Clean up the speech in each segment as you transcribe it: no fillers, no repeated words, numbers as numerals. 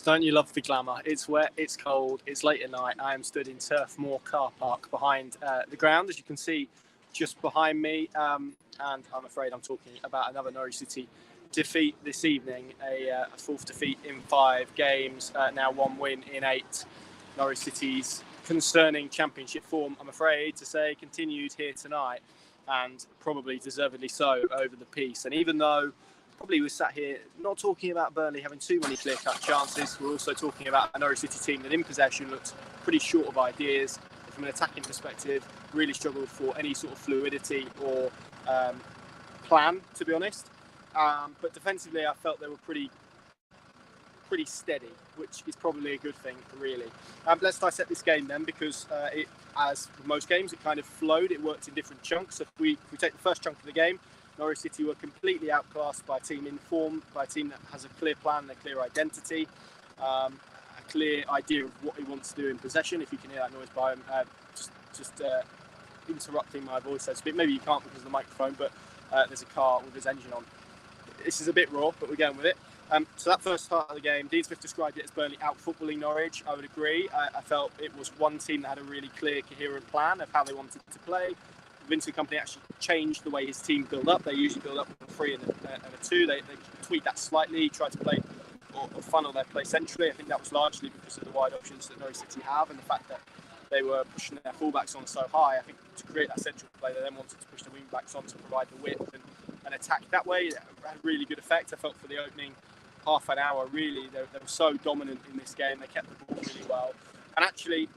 Don't you love the glamour? It's wet, it's cold, it's late at night. I am stood in Turf Moor car park behind the ground, as you can see just behind me. And I'm afraid I'm talking about another Norwich City defeat this evening, a fourth defeat in 5 games, now 1 win in 8. Norwich City's concerning championship form, I'm afraid to say, continued here tonight, and probably deservedly so over the piece. And even though probably we're sat here not talking about Burnley having too many clear-cut chances, we're also talking about a Norwich City team that in possession looked pretty short of ideas. From an attacking perspective, really struggled for any sort of fluidity or plan, to be honest. But defensively, I felt they were pretty steady, which is probably a good thing, really. Let's dissect this game then, because as with most games, it kind of flowed. It worked in different chunks. So if we take the first chunk of the game, Norwich City were completely outclassed by a team in form, by a team that has a clear plan and a clear identity, a clear idea of what he wants to do in possession. If you can hear that noise by him, just interrupting my voice, so to speak. Maybe you can't because of the microphone, but there's a car with his engine on. This is a bit raw, but we're going with it. So that first part of the game, Dean Smith described it as Burnley out-footballing Norwich. I would agree. I felt it was one team that had a really clear, coherent plan of how they wanted to play. Vincent Kompany actually changed the way his team build up. They usually build up with a 3 and a 2. They tweaked that slightly, tried to play or funnel their play centrally. I think that was largely because of the wide options that Norwich City have and the fact that they were pushing their fullbacks on so high. I think to create that central play, they then wanted to push the wing-backs on to provide the width and attack that way. It had a really good effect. I felt for the opening half an hour, really, they were so dominant in this game. They kept the ball really well. And actually,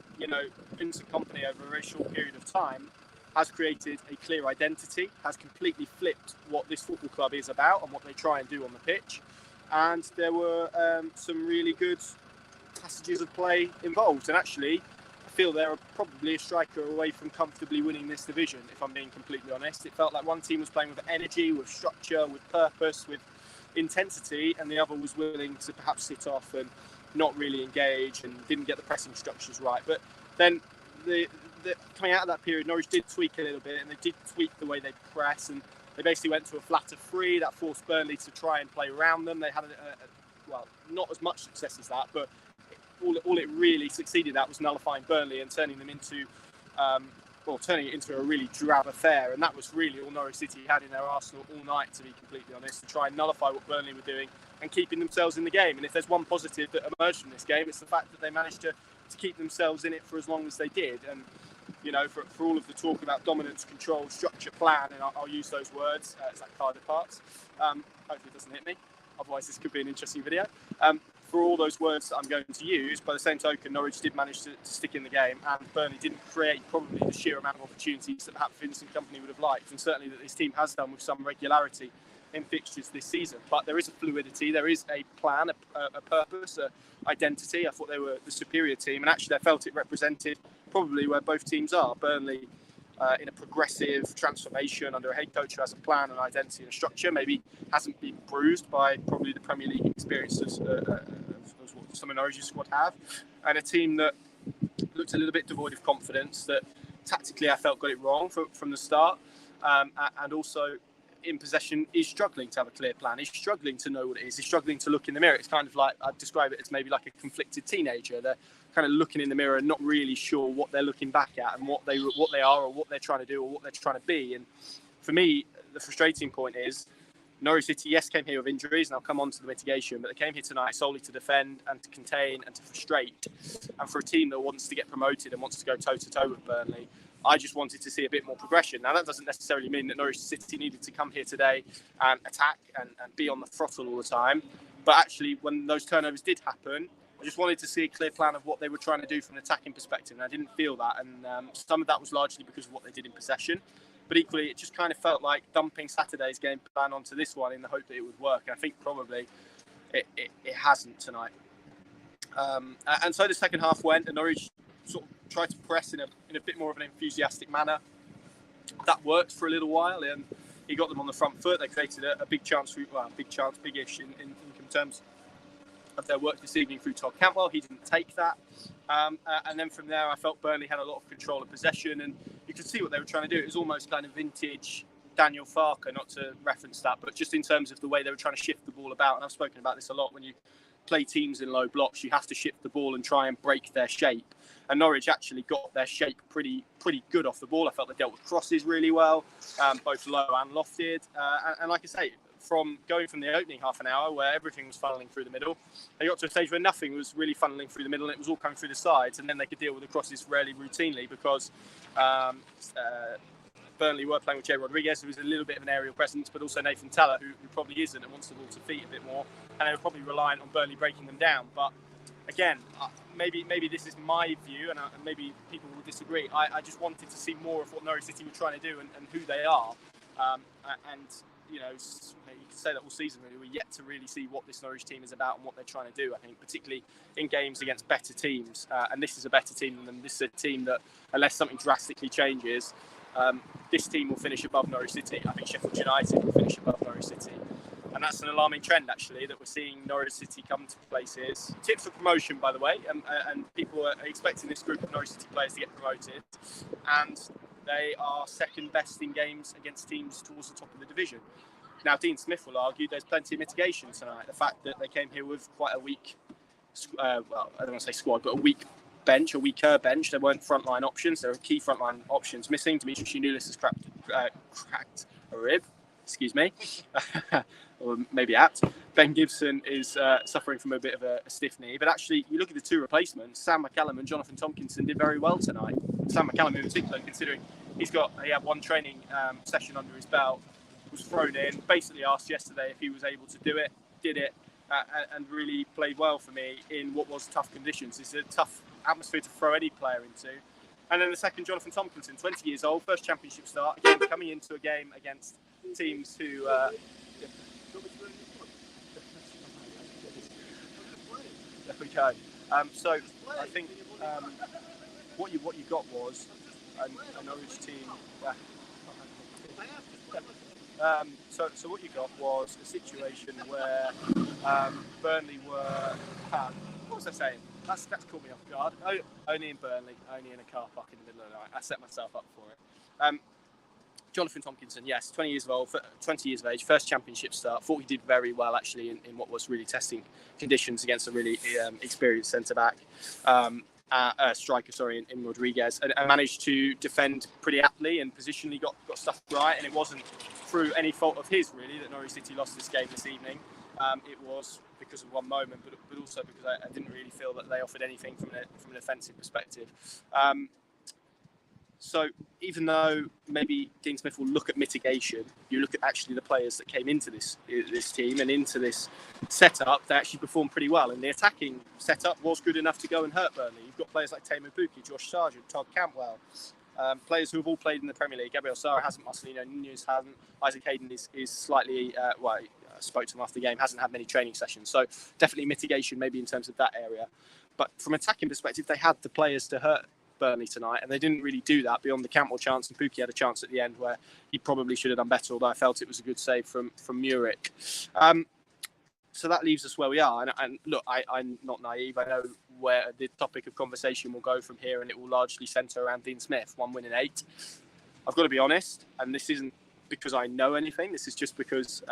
Vincent Kompany over a very short period of time has created a clear identity, has completely flipped what this football club is about and what they try and do on the pitch. And there were some really good passages of play involved. And actually, I feel they're probably a striker away from comfortably winning this division, if I'm being completely honest. It felt like one team was playing with energy, with structure, with purpose, with intensity, and the other was willing to perhaps sit off and not really engage and didn't get the pressing structures right. But then coming out of that period, Norwich did tweak a little bit, and they did tweak the way they press, and they basically went to a flatter 3 that forced Burnley to try and play around them. They had not as much success as that, but all it really succeeded at was nullifying Burnley and turning them into turning it into a really drab affair. And that was really all Norwich City had in their arsenal all night, to be completely honest, to try and nullify what Burnley were doing and keeping themselves in the game. And if there's one positive that emerged from this game, it's the fact that they managed to keep themselves in it for as long as they did. And for all of the talk about dominance, control, structure, plan, and I'll use those words as that car departs. Hopefully it doesn't hit me, otherwise this could be an interesting video. For all those words that I'm going to use, by the same token, Norwich did manage to stick in the game, and Burnley didn't create probably the sheer amount of opportunities that perhaps Vincent Kompany would have liked, and certainly that this team has done with some regularity in fixtures this season. But there is a fluidity, there is a plan, a purpose, an identity. I thought they were the superior team, and actually I felt it represented probably where both teams are. Burnley in a progressive transformation under a head coach who has a plan, an identity and a structure, maybe hasn't been bruised by probably the Premier League experience as what some of Norwich's squad have, and a team that looked a little bit devoid of confidence, that tactically I felt got it wrong from the start, and also in possession is struggling to have a clear plan. He's struggling to know what it is. He's struggling to look in the mirror. It's kind of like, I'd describe it as maybe like a conflicted teenager. They're kind of looking in the mirror and not really sure what they're looking back at and what they are or what they're trying to do or what they're trying to be. And for me, the frustrating point is Norwich City, yes, came here with injuries, and I'll come on to the mitigation, but they came here tonight solely to defend and to contain and to frustrate. And for a team that wants to get promoted and wants to go toe-to-toe with Burnley, I just wanted to see a bit more progression. Now, that doesn't necessarily mean that Norwich City needed to come here today and attack and be on the throttle all the time. But actually, when those turnovers did happen, I just wanted to see a clear plan of what they were trying to do from an attacking perspective. And I didn't feel that. And some of that was largely because of what they did in possession. But equally, it just kind of felt like dumping Saturday's game plan onto this one in the hope that it would work. And I think probably it hasn't tonight. And so the second half went, and Norwich sort of tried to press in a bit more of an enthusiastic manner. That worked for a little while, and he got them on the front foot. They created a big chance, big-ish in terms of their work this evening through Todd Cantwell. He didn't take that. And then from there, I felt Burnley had a lot of control of possession, and you could see what they were trying to do. It was almost kind of vintage Daniel Farker, not to reference that, but just in terms of the way they were trying to shift the ball about. And I've spoken about this a lot when you play teams in low blocks, you have to shift the ball and try and break their shape. And Norwich actually got their shape pretty good off the ball. I felt they dealt with crosses really well, both low and lofted. And like I say, from going from the opening half an hour where everything was funneling through the middle, they got to a stage where nothing was really funneling through the middle, and it was all coming through the sides, and then they could deal with the crosses fairly routinely because Burnley were playing with Jay Rodriguez, who was a little bit of an aerial presence, but also Nathan Teller, who probably isn't and wants the ball to feet a bit more, and they were probably reliant on Burnley breaking them down. But again, maybe this is my view, and maybe people will disagree. I just wanted to see more of what Norwich City were trying to do and who they are. And you know, you can say that all season really. We're yet to really see what this Norwich team is about and what they're trying to do. I think particularly in games against better teams, and this is a better team than them. This is a team that, unless something drastically changes, this team will finish above Norwich City. I think Sheffield United will finish above Norwich City. And that's an alarming trend, actually, that we're seeing Norwich City come to places. Tips for promotion, by the way, and people are expecting this group of Norwich City players to get promoted. And they are second best in games against teams towards the top of the division. Now, Dean Smith will argue there's plenty of mitigation tonight. The fact that they came here with quite a weak, well, I don't want to say squad, but a weaker bench. There weren't frontline options. There were key frontline options missing. Dimitri Giannoulis has cracked a rib. Excuse me. Or maybe apt. Ben Gibson is suffering from a bit of a stiff knee. But actually, you look at the two replacements, Sam McCallum and Jonathan Tompkinson did very well tonight. Sam McCallum in particular, considering he had one training session under his belt, was thrown in, basically asked yesterday if he was able to do it, did it, and really played well for me in what was tough conditions. It's a tough atmosphere to throw any player into. And then the second, Jonathan Tompkinson, 20 years old, first championship start, again coming into a game against teams who... there we go. So I think what you got was a Norwich team. So what you got was a situation where Burnley were. What was I saying? That's caught me off guard. Only in Burnley, only in a car park in the middle of the night. I set myself up for it. Jonathan Tompkinson, yes, 20 years of age, first championship start. Thought he did very well actually in what was really testing conditions against a really experienced centre-back, striker, in Rodriguez, and managed to defend pretty aptly and positionally got stuff right. And it wasn't through any fault of his really that Norwich City lost this game this evening. It was because of one moment, but also because I didn't really feel that they offered anything from an offensive perspective. So even though maybe Dean Smith will look at mitigation, you look at actually the players that came into this team and into this setup, they actually performed pretty well. And the attacking setup was good enough to go and hurt Burnley. You've got players like Teemu Pukki, Josh Sargent, Todd Cantwell, players who have all played in the Premier League. Gabriel Sara hasn't, Marcelino Nunez hasn't, Isaac Hayden is slightly, I spoke to him after the game, hasn't had many training sessions. So definitely mitigation maybe in terms of that area. But from an attacking perspective, they had the players to hurt Burnley tonight, and they didn't really do that beyond the Cantwell chance, and Pukki had a chance at the end where he probably should have done better, although I felt it was a good save from Muric. So that leaves us where we are, and look, I'm not naive. I know where the topic of conversation will go from here, and it will largely centre around Dean Smith, 1 win in 8. I've got to be honest, and this isn't because I know anything, this is just because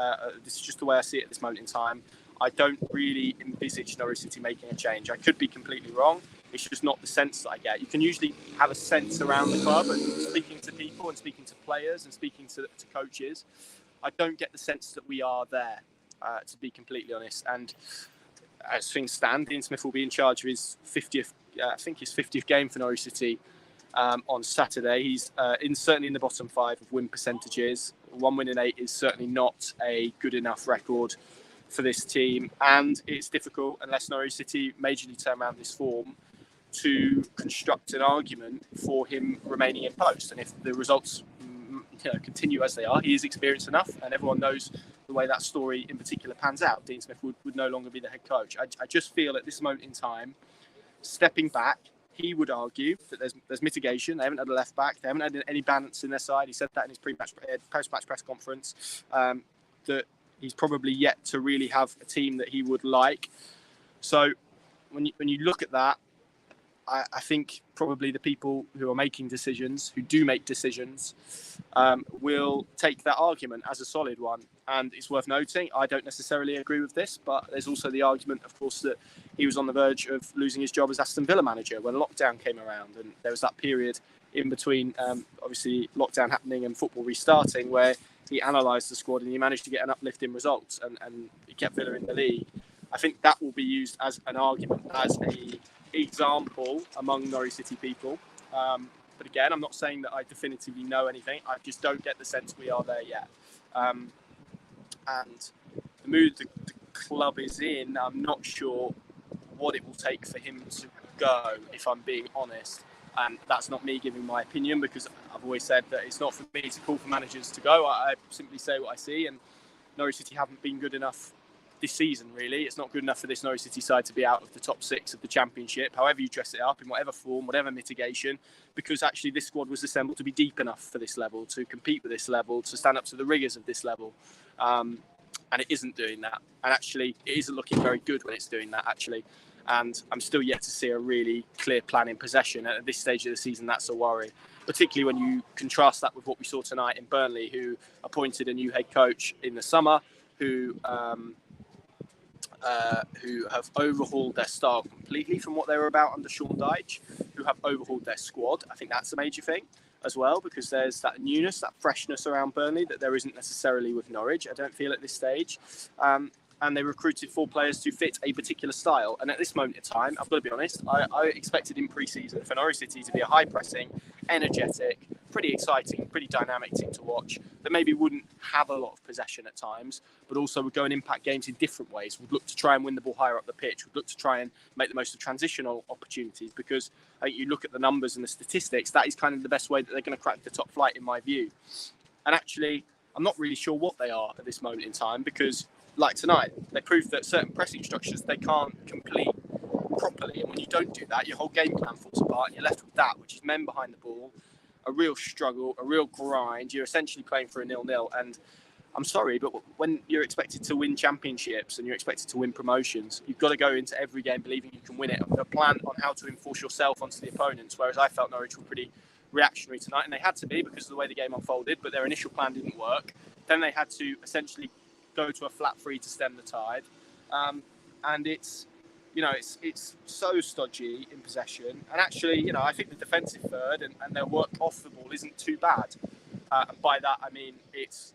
this is just the way I see it at this moment in time. I don't really envisage Norwich City making a change. I could be completely wrong. It's just not the sense that I get. You can usually have a sense around the club, and speaking to people and speaking to players and speaking to coaches, I don't get the sense that we are there, to be completely honest. And as things stand, Dean Smith will be in charge of his 50th game for Norwich City on Saturday. He's certainly in the bottom 5 of win percentages. 1 win in 8 is certainly not a good enough record for this team, and it's difficult unless Norwich City majorly turn around this form to construct an argument for him remaining in post. And if the results continue as they are, he is experienced enough, and everyone knows the way that story in particular pans out. Dean Smith would no longer be the head coach. I just feel at this moment in time, stepping back, he would argue that there's mitigation. They haven't had a left back. They haven't had any balance in their side. He said that in his post-match press conference, that he's probably yet to really have a team that he would like. So when you look at that, I think probably the people who are making decisions, who do make decisions, will take that argument as a solid one. And it's worth noting, I don't necessarily agree with this, but there's also the argument, of course, that he was on the verge of losing his job as Aston Villa manager when lockdown came around. And there was that period in between, obviously, lockdown happening and football restarting, where he analysed the squad and he managed to get an uplift in results and he kept Villa in the league. I think that will be used as an argument, as a example among Norwich City people. But again, I'm not saying that I definitively know anything. I just don't get the sense we are there yet. And the mood the club is in, I'm not sure what it will take for him to go, if I'm being honest. And that's not me giving my opinion, because I've always said that it's not for me to call for managers to go. I simply say what I see, and Norwich City haven't been good enough this season, really. It's not good enough for this Norwich City side to be out of the top 6 of the Championship, however you dress it up, in whatever form, whatever mitigation, because actually this squad was assembled to be deep enough for this level, to compete with this level, to stand up to the rigours of this level. And it isn't doing that. And actually, it isn't looking very good when it's doing that, actually. And I'm still yet to see a really clear plan in possession. And at this stage of the season, that's a worry, particularly when you contrast that with what we saw tonight in Burnley, who appointed a new head coach in the summer, who have overhauled their style completely from what they were about under Sean Dyche, who have overhauled their squad. I think that's a major thing as well, because there's that newness, that freshness around Burnley that there isn't necessarily with Norwich, I don't feel, at this stage. And they recruited 4 players to fit a particular style. And at this moment in time, I've got to be honest, I expected in pre-season for Norwich City to be a high-pressing, energetic, pretty exciting, pretty dynamic team to watch that maybe wouldn't have a lot of possession at times, but also would go and impact games in different ways, would look to try and win the ball higher up the pitch, would look to try and make the most of transitional opportunities, because I think you look at the numbers and the statistics, that is kind of the best way that they're going to crack the top flight, in my view. And actually, I'm not really sure what they are at this moment in time, because like tonight, they proved that certain pressing structures they can't complete properly. And when you don't do that, your whole game plan falls apart and you're left with that, which is men behind the ball, a real struggle, a real grind. You're essentially playing for a 0-0. And I'm sorry, but when you're expected to win championships and you're expected to win promotions, you've got to go into every game believing you can win it, with a plan on how to enforce yourself onto the opponents, whereas I felt Norwich were pretty reactionary tonight, and they had to be because of the way the game unfolded, but their initial plan didn't work. Then they had to essentially go to a flat 3 to stem the tide, and it's so stodgy in possession. And actually, I think the defensive third and their work off the ball isn't too bad. And by that I mean it's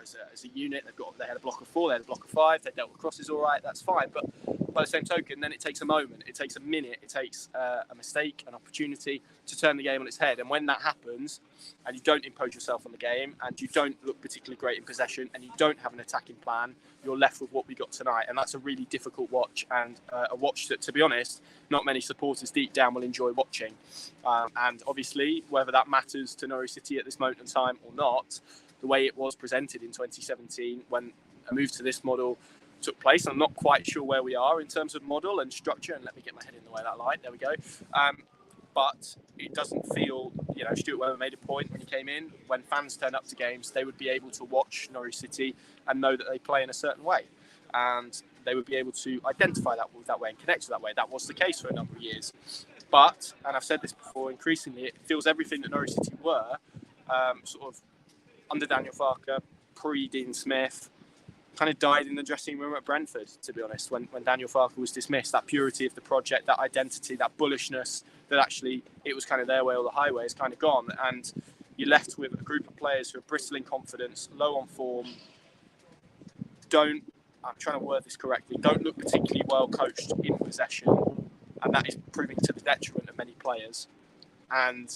as a unit they had a block of 4, they had a block of 5, they dealt with crosses all right. That's fine, but by the same token, then it takes a moment, it takes a minute, it takes a mistake, an opportunity to turn the game on its head. And when that happens, and you don't impose yourself on the game, and you don't look particularly great in possession, and you don't have an attacking plan, you're left with what we got tonight. And that's a really difficult watch, and a watch that, to be honest, not many supporters deep down will enjoy watching. And obviously, whether that matters to Norwich City at this moment in time or not, the way it was presented in 2017 when a move to this model took place, I'm not quite sure where we are in terms of model and structure. And let me get my head in the way of that light. There we go. But it doesn't feel, Stuart Webber made a point when he came in, when fans turn up to games, they would be able to watch Norwich City and know that they play in a certain way. And they would be able to identify that way and connect to that way. That was the case for a number of years. But, and I've said this before, increasingly it feels everything that Norwich City were, sort of under Daniel Farke, pre-Dean Smith, kind of died in the dressing room at Brentford, to be honest, when Daniel Farke was dismissed. That purity of the project, that identity, that bullishness, that actually it was kind of their way or the highway is kind of gone. And you're left with a group of players who are bristling confidence, low on form, I'm trying to word this correctly, don't look particularly well coached in possession. And that is proving to the detriment of many players. And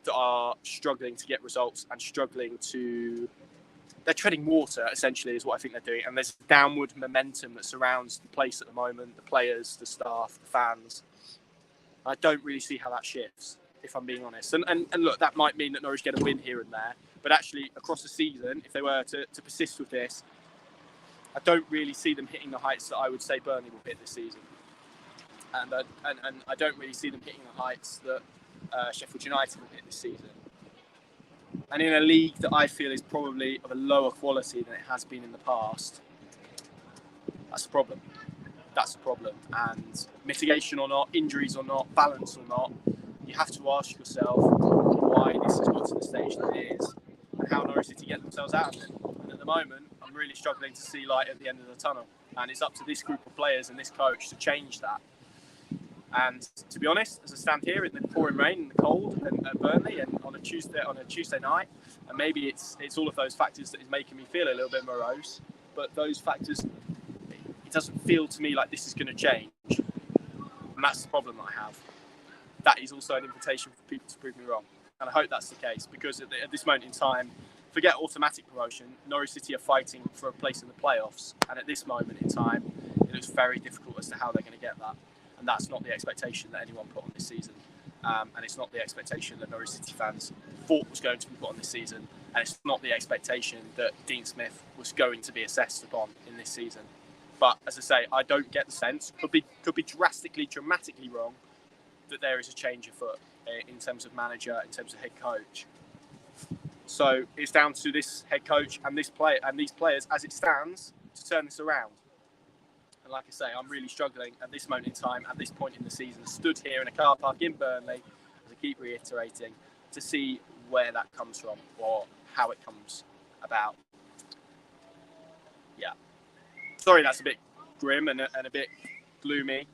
that are struggling to get results and they're treading water, essentially, is what I think they're doing. And there's downward momentum that surrounds the place at the moment, the players, the staff, the fans. I don't really see how that shifts, if I'm being honest. And look, that might mean that Norwich get a win here and there, but actually across the season, if they were to persist with this, I don't really see them hitting the heights that I would say Burnley will hit this season. And I don't really see them hitting the heights that Sheffield United will hit this season. And in a league that I feel is probably of a lower quality than it has been in the past, that's a problem. That's the problem. And mitigation or not, injuries or not, balance or not, you have to ask yourself why this has got to the stage that it is and how Norwich City get themselves out of it. And at the moment, I'm really struggling to see light at the end of the tunnel. And it's up to this group of players and this coach to change that. And to be honest, as I stand here in the pouring rain and the cold and at Burnley and on a Tuesday night, and maybe it's all of those factors that is making me feel a little bit morose. But those factors, it doesn't feel to me like this is going to change. And that's the problem that I have. That is also an invitation for people to prove me wrong. And I hope that's the case, because at this moment in time, forget automatic promotion, Norwich City are fighting for a place in the playoffs. And at this moment in time, it looks very difficult as to how they're going to get that. And that's not the expectation that anyone put on this season. And it's not the expectation that Norwich City fans thought was going to be put on this season. And it's not the expectation that Dean Smith was going to be assessed upon in this season. But as I say, I don't get the sense, could be dramatically wrong, that there is a change afoot in terms of manager, in terms of head coach. So it's down to this head coach and these players, as it stands, to turn this around. And like I say, I'm really struggling at this moment in time, at this point in the season, stood here in a car park in Burnley, as I keep reiterating, to see where that comes from or how it comes about. Yeah. Sorry, that's a bit grim and a bit gloomy,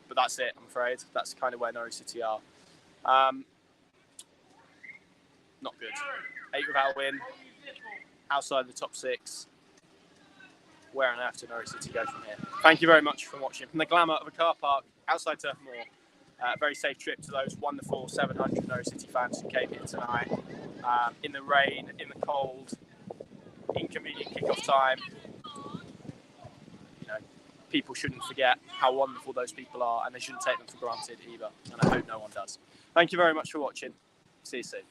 but that's it, I'm afraid. That's kind of where Norwich City are. Not good. 8 without a win, outside the top 6. Where on earth do Norwich City go from here? Thank you very much for watching. From the glamour of a car park outside Turf Moor, a very safe trip to those wonderful 700 Norwich City fans who came here tonight, in the rain, in the cold, inconvenient kick-off time. You know, people shouldn't forget how wonderful those people are, and they shouldn't take them for granted either. And I hope no one does. Thank you very much for watching. See you soon.